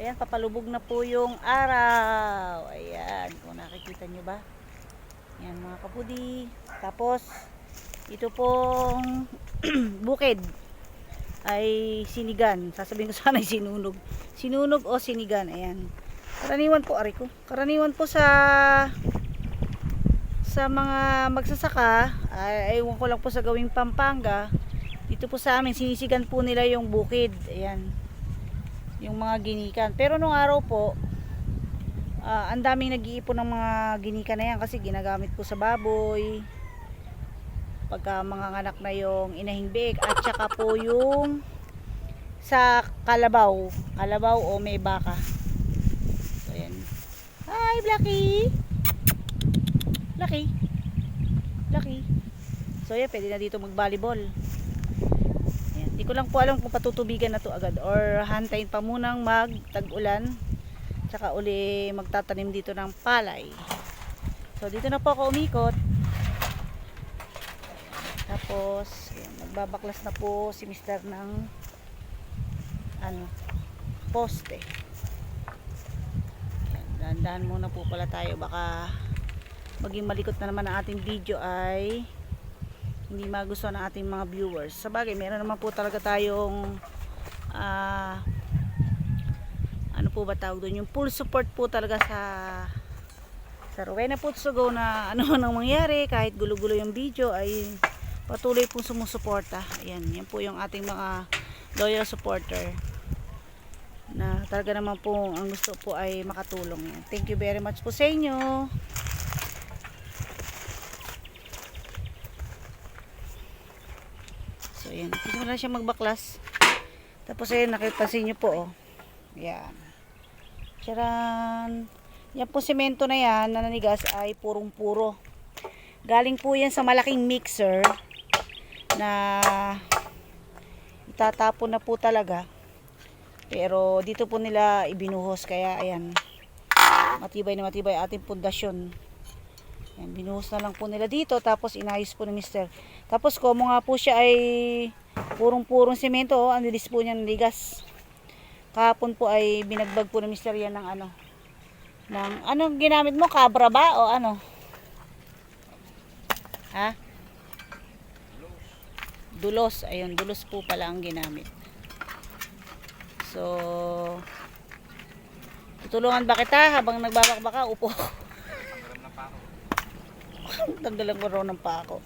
ayan, papalubog na po yung araw. Ayan, kung nakikita nyo ba. Ayan mga kapudi. Tapos, ito pong bukid ay sinigan. Sasabihin ko sana ay sinunog. Sinunog o sinigan. Ayan. Karaniwan po, ari ko. Karaniwan po sa mga magsasaka, ay ewan ko lang po sa gawing Pampanga. Dito po sa amin, sinisigan po nila yung bukid. Ayan. Yung mga ginikan. Pero nung araw po, ang daming nag-iipon ng mga ginikan na yan kasi ginagamit po sa baboy. Pagka mga anak na yung inahing biik, at saka po yung sa kalabaw. Kalabaw o may baka. So, ayan. Hi, Blacky! Blacky! Blacky! So, yan, pwede na dito mag-volleyball. Ayan. Di ko lang po alam kung patutubigan na to agad or hantayin pa munang mag-tag-ulan. Tsaka uli magtatanim dito ng palay. So, dito na po ako umikot. Tapos, ayan, magbabaklas na po si Mr. ng poste. Dahan-dahan muna po pala tayo, baka maging malikot na naman ang ating video ay hindi magustuhan ng ating mga viewers. Sabagay, meron naman po talaga tayong ano po ba tawag doon, yung full support po talaga sa Rowena Puts to Go na ano man ang mangyari, kahit gulo-gulo yung video ay patuloy pong sumusuporta. Ayan, yan po yung ating mga loyal supporter na talaga naman po ang gusto po ay makatulong. Thank you very much po sa inyo. So ayan, sisimula siya magbaklas. Tapos ayan, nakipansin nyo po, oh. Ayan. Charan! Yan po semento na yan na nanigas ay purong-puro. Galing po yan sa malaking mixer na itatapon na po talaga. Pero dito po nila ibinuhos, kaya ayan, matibay na matibay ating pundasyon. Ayan, binuhos na lang po nila dito, tapos inayos po ni Mr. Tapos como nga po siya ay purong-purong semento, oh, ang lilis po niya ng ligas. Kahapon po ay binagbag po ni Mr. yan ng anong ginamit mo? Cabra ba o ano? Ha? Dulos. Ayun, dulos po pala ang ginamit. So, tutulungan ba kita habang nagbabakbaka? Upo. Tanggalan ko raw ng pako.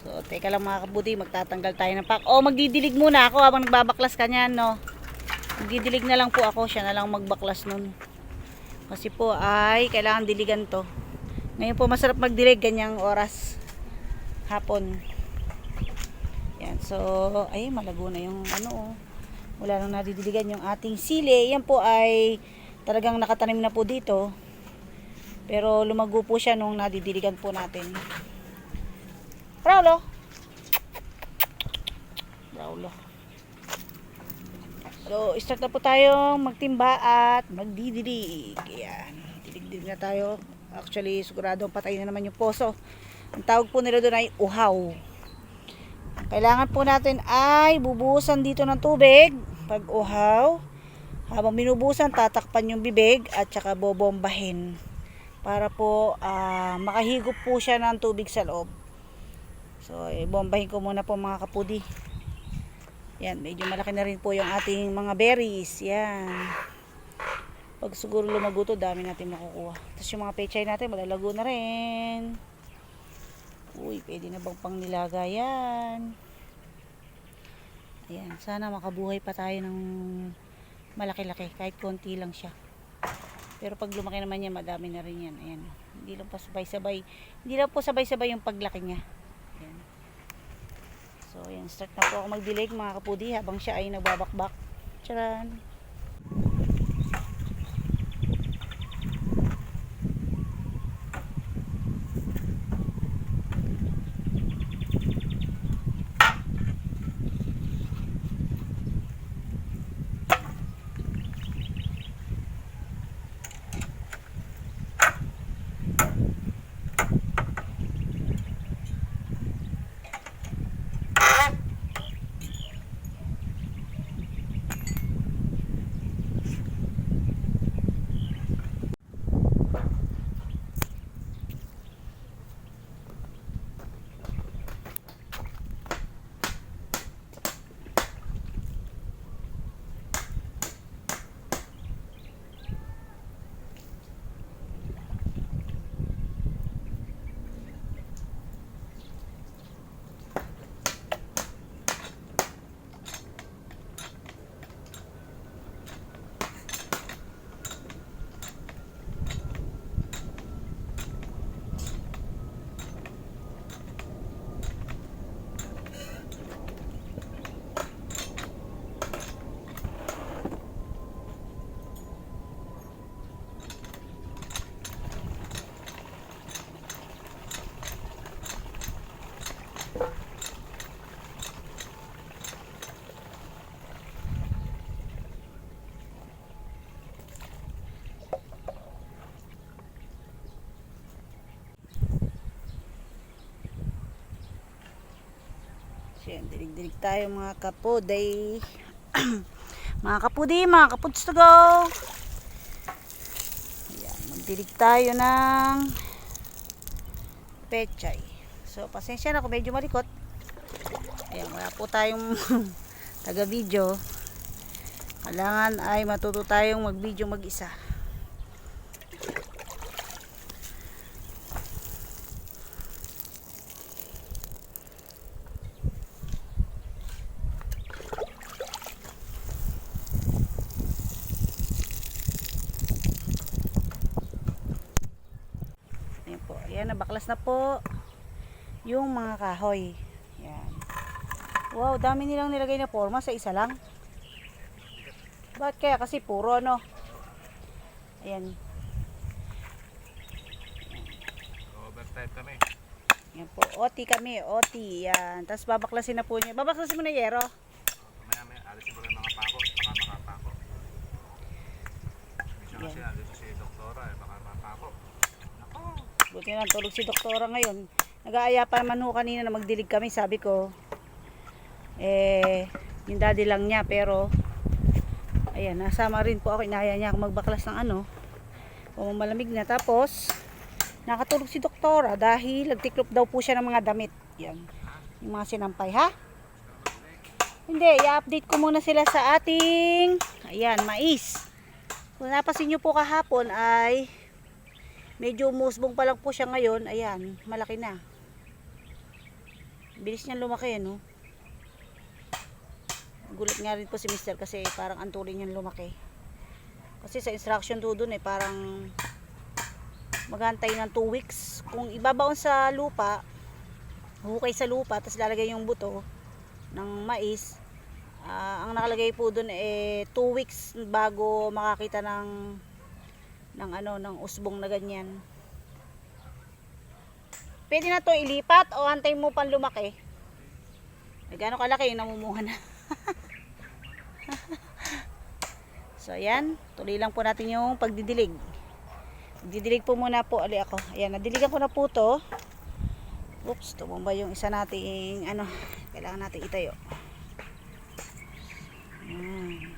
So, teka lang mga kabuti, magtatanggal tayo ng pako. O, magdidilig muna ako habang nagbabaklas ka niyan, no? Magdidilig na lang po ako, siya na lang magbaklas nun. Kasi po ay kailangan diligan to. Ngayon po masarap magdilig ganyang oras. Hapon. Yan, so, ay malago na yung wala nang nadidiligan yung ating sili. Yan po ay talagang nakatanim na po dito. Pero lumago po siya nung nadidiligan po natin. Raulo. Raulo. So, start na po tayong magtimba at magdidilig. Ayan. Dilig-dilig na tayo. Actually, siguradong patay na naman yung poso. Ang tawag po nila doon ay uhaw. Kailangan po natin ay bubuhusan dito ng tubig. Pag uhaw, habang binubuhusan, tatakpan yung bibig at saka bobombahin. Para po makahigop po siya ng tubig sa loob. So, bombahin ko muna po mga kapudi. Yan, medyo malaki na rin po yung ating mga berries. Yan. Pag siguro lumago to, dami natin makukuha. Tapos yung mga pechay natin, malalago na rin. Uy, pwede na bang pang nilaga yan? Ayan, sana makabuhay pa tayo ng malaki-laki. Kahit konti lang siya. Pero pag lumaki naman yan, madami na rin yan. Ayan. Hindi lang po sabay-sabay. Hindi lang po sabay-sabay yung paglaki niya. Ayan. So, ayan. Start na po ako magdilig mga kapudi habang siya ay nagbabakbak. Charan! So yan, dilig-dilig tayo mga kapuday. Mga kapudi, mga kapuds to go. Ayan, magdilig tayo ng pechay. So pasensya na kung medyo malikot. Ayan, wala po tayong taga video. Kailangan ay matuto tayong mag video mag-isa. Ayan po, ayan, nabaklas na po yung mga kahoy. Ayan. Wow, dami nilang nilagay na forma sa isa lang. Bakit kaya? Kasi puro no. Ayan. Overtime kami. Ayan po, OT kami, OT. Yan. Tapos babaklasin na po niya. Babaklasin mo na yero. Maya alisin mo rin mga pako. Baka makapako. Minsan kasi alis si doktora baka mapako. Ako. Buti na tulog si doktora ngayon. Nag-aaya pa naman ho kanina na magdilig kami. Sabi ko, yung daddy lang niya. Pero, ayan, nasama rin po ako. Inaya niya ako magbaklas ng ano. Kung malamig na. Tapos, nakatulog si doktora dahil nagtiklop daw po siya ng mga damit. Yan. Yung mga sinampay, ha? Hindi, i-update ko muna sila sa ating, ayan, mais. Kung napasin nyo po kahapon ay medyo musbong pa lang po siya ngayon. Ayan, malaki na. Bilis niyan lumaki, no? Gulat nga rin po si mister kasi parang anturin niyan lumaki. Kasi sa instruction to dun parang maghantay ng 2 weeks. Kung ibabaon sa lupa, hukay sa lupa, tapos lalagay yung buto ng mais, ang nakalagay po dun 2 weeks bago makakita ng usbong na ganyan. Pwede na to ilipat o antay mo pang lumaki? Gano'ng kalaki yung namumunga na. So ayan, tuloy lang po natin yung pagdidilig. Didilig po muna po ali ako. Ayan, nadiligan ko na po to. Oops, tumumba yung isa nating kailangan natin itayo. Ayan.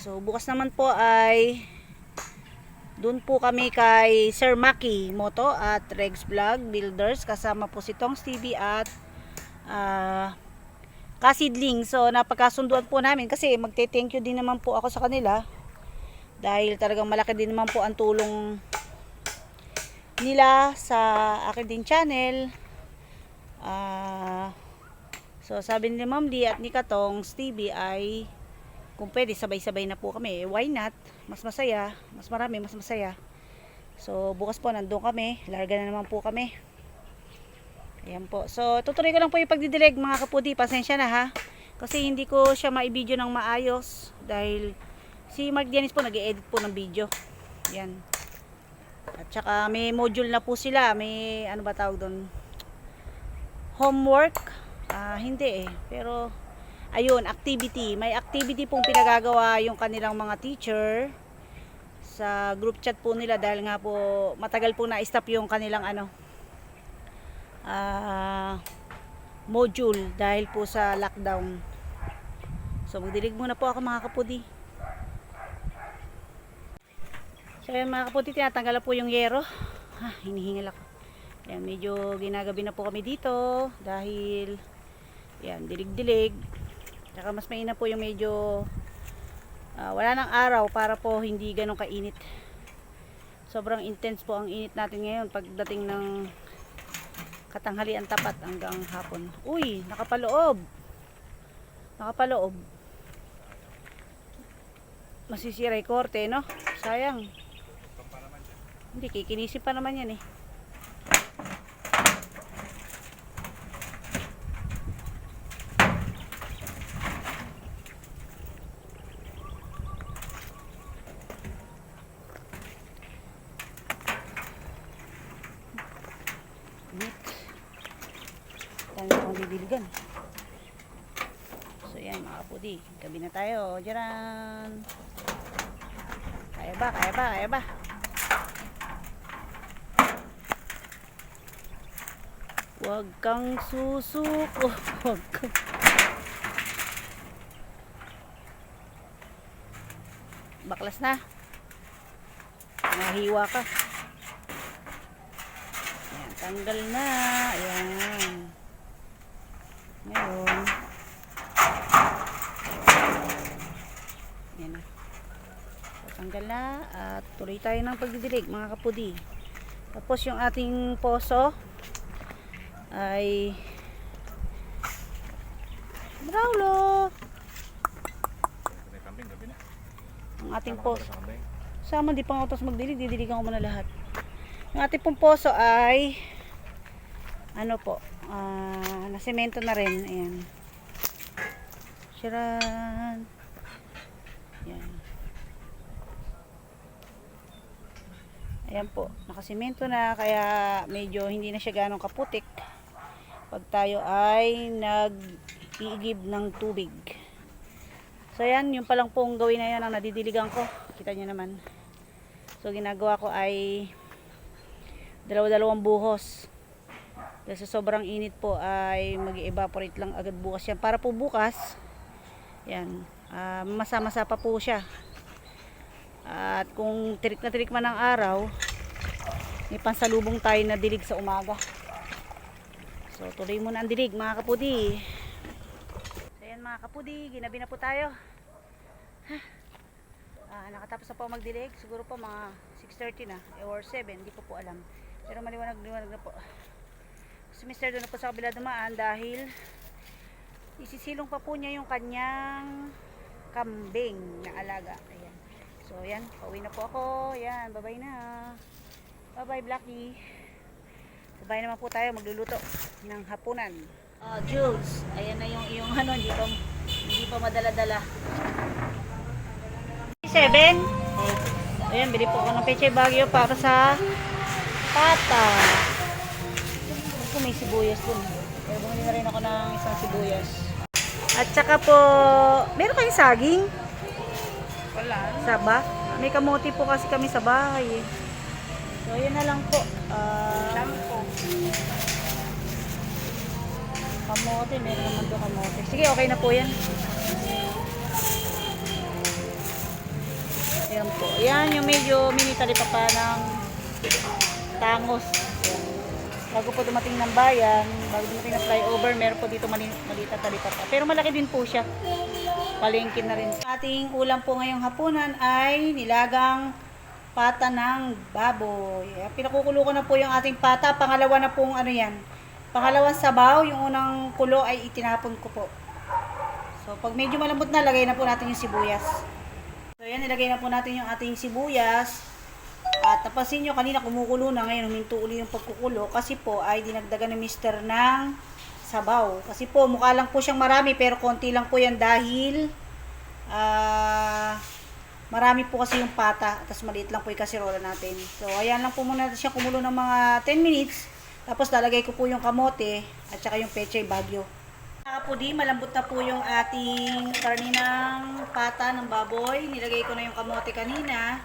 So bukas naman po ay doon po kami kay Sir Maki Moto at Regs Vlog Builders, kasama po si Tongs TV at Kasidling. So napagkasunduan po namin kasi magte-thank you din naman po ako sa kanila dahil talagang malaki din naman po ang tulong nila sa akin din channel. So sabi ni Ma'am Lee at ni Katongs TV ay kung pwede sabay-sabay na po kami. Why not? Mas masaya, mas marami, mas masaya. So bukas po nandun kami, larga na naman po kami. Ayan po. So, tutuloy ko lang po yung pagdidilig mga kapudi. Pasensya na ha. Kasi hindi ko siya ma-video ng maayos. Dahil si Mark Dianis po nag-e-edit po ng video. Ayan. At saka may module na po sila. May ano ba tawag doon? Homework? Hindi eh. Pero, ayun, activity. May activity pong pinagagawa yung kanilang mga teacher. Sa group chat po nila. Dahil nga po matagal po na-stop yung kanilang module dahil po sa lockdown. So magdilig muna po ako mga kapudi. So yan mga kapudi, tinatanggal po yung yero. Hinihingal ako. Ayan, medyo ginagabi na po kami dito dahil yan, dilig-dilig. Saka mas mainam po yung medyo wala ng araw para po hindi ganun kainit. Sobrang intense po ang init natin ngayon pagdating ng katanghalian tapat hanggang hapon. Uy, nakapaloob. Nakapaloob. Masisira yung korte, no? Sayang. Hindi, kikinisin pa naman yan eh. Dami akong didiligan. So yan mga kapudi, gabi na tayo. Diyan. Kaya ba? Huwag kang susuko. Huwag kang... Baklas na. Nahiwa ka. Ayan, tanggal na. Ayan. Ngayon. Ayan na. So, tanggal na. At tuloy tayo ng pagdidilig mga kapudi. Tapos yung ating poso ay Raulo. May kambing, gabi na. Ang ating Sama ka poso. pala sa kambing. Sama, di pa nga utos magdilig. Didiligan ko muna lahat. Yung ating pong poso ay ano po, nasemento na rin. Ayan. Sharan. Ayan. Ayan po, nakasemento na kaya medyo hindi na siya ganong kaputik pag tayo ay nag-iigib ng tubig. So ayan, yung palang pong gawin na yan ang nadidiligan ko. Kita nyo naman. So ginagawa ko ay dalawa-dalawang buhos. Dahil sa sobrang init po ay mag-evaporate lang agad bukas yan. Para po bukas, yan, masa-masa pa po siya. At kung tirik na tirik man ang araw, may pansalubong tayo na dilig sa umaga. So tuloy muna ang dilig mga kapudi. So yan mga kapudi, ginabi na po tayo. Nakatapos na po magdilig. Siguro po mga 6:30 na or 7, hindi po alam. Pero maliwanag-liwanag na po. Si Mr. doon na po sa kabila dumaan dahil isisilong pa po niya yung kanyang kambing na alaga. Ayan. So yan, pauwi na po ako. Yan, bye-bye na. Bye-bye Blackie. Bye naman po tayo, magluluto ng hapunan. Jules, ayan na yung ano, hindi pa madala-dala. 7. Ayan, bili po ako ng Pechay Baguio para sa pata. Ito may sibuyas dun. Pero bumili na rin ako ng isang sibuyas. At saka po, meron kayong saging? Wala. Saba? May kamote po kasi kami sa bahay eh. So, yun na lang po. Kamote, meron naman doon kamote. Sige, okay na po yan. Ayan po. Ayan yung medyo mini talipapa ng tangos. Ayan. Bago po dumating ng bayan, bago dumating ng flyover, meron po dito maliit na talipapa. Pero malaki din po siya. Palengke na rin. Ating ulam po ngayong hapunan ay nilagang pata ng baboy. Pinakukulo ko na po yung ating pata. Pangalawa na pong ano yan. Pangalawang sabaw. Yung unang kulo ay itinapon ko po. So pag medyo malambot na, lagay na po natin yung sibuyas. So yan, nilagay na po natin yung ating sibuyas. At tapasin nyo, kanina kumukulo na. Ngayon huminto uli yung pagkukulo. Kasi po ay dinagdagan ni Mr. ng sabaw. Kasi po mukha lang po siyang marami pero konti lang po yan dahil marami po kasi yung pata. Tapos maliit lang po yung kasirola natin. So ayan lang po muna siya kumulo ng mga 10 minutes. Tapos lalagay ko po yung kamote at saka yung Pechay Baguio. Kapudi, malambot na po yung ating karninang pata ng baboy. Nilagay ko na yung kamote kanina.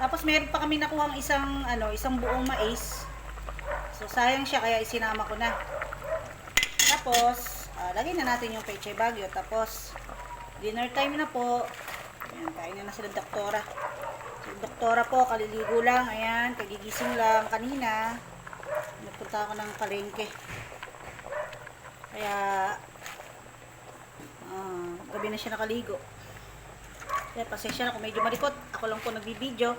Tapos meron pa kami nakuhang isang buong mais. So sayang siya kaya isinama ko na. Tapos lagay na natin yung Pechay Baguio. Tapos dinner time na po. Ayan, kain na sila doktora. So, doktora po, kaliligo lang. Ayan, kagigising lang kanina. Nagpunta ako ng palengke. Kaya gabi na siya nakaligo. Kaya pasensya na kung medyo malikot. Ako lang po nagbibideo.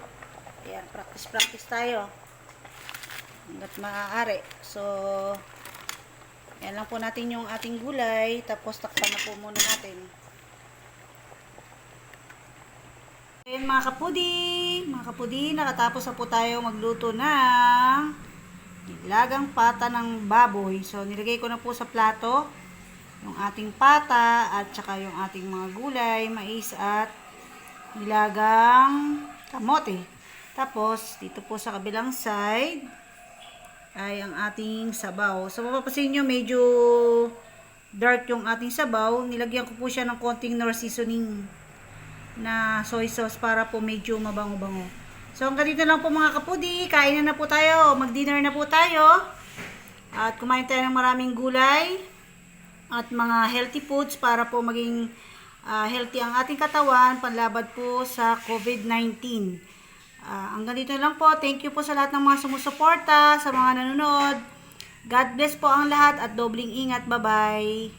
Ayan, practice tayo. Hanggat maaari. So, yan lang po natin yung ating gulay. Tapos takpan na po muna natin. Ayan mga kapudi, nakatapos na po tayo magluto ng nilagang pata ng baboy. So, nilagay ko na po sa plato yung ating pata at saka yung ating mga gulay, mais at nilagang kamote. Tapos, dito po sa kabilang side ay ang ating sabaw. So, mapapansin nyo, medyo dark yung ating sabaw. Nilagyan ko po siya ng konting Knorr seasoning na soy sauce para po medyo mabango-bango. So hanggang dito lang po mga kapudi. Kain na po tayo. Mag-dinner na po tayo. At kumain tayo ng maraming gulay at mga healthy foods para po maging healthy ang ating katawan panlaban po sa COVID-19. Hanggang dito na lang po. Thank you po sa lahat ng mga sumusuporta, sa mga nanonood. God bless po ang lahat at dobling ingat. Bye-bye.